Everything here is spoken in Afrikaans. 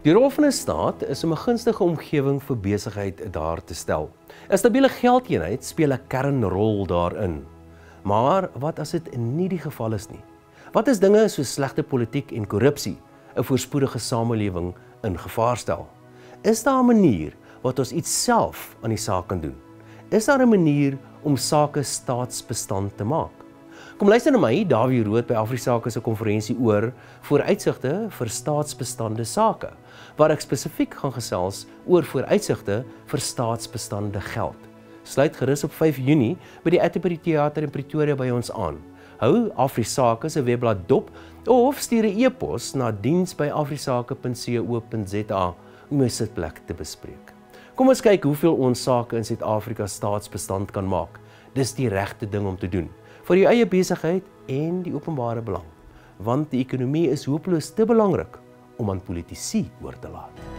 Die rol van 'n staat is om 'n gunstige omgewing vir besigheid daar te stel. 'n Stabiele geldeenheid speel 'n kernrol daarin. Maar wat as dit nie die geval is nie? Wat as dinge soos slegte politiek en korrupsie 'n voorspoedige samelewing in gevaar stel? Is daar 'n manier wat ons iets self aan die saak kan doen? Is daar 'n manier om sake staatsbestand te maak? Kom luister na my, Davie Rood by AfriSake se konferensie oor vooruitsigte vir staatsbestande sake, waar ek spesifiek gaan gesels oor vooruitsigte vir staatsbestande geld. Sluit gerus op 5 Junie by die Atterbury Theater in Pretoria by ons aan. Hou AfriSake se webblad dop of stuur 'n e-pos na diens@afrisake.co.za om jou sitplek te bespreek. Kom ons kyk hoeveel ons sake in Suid-Afrika staatsbestand kan maak. Dis die regte ding om te doen vir jou eie besigheid en die openbare belang, want die ekonomie is hopeloos te belangrik om aan politici oor te laat.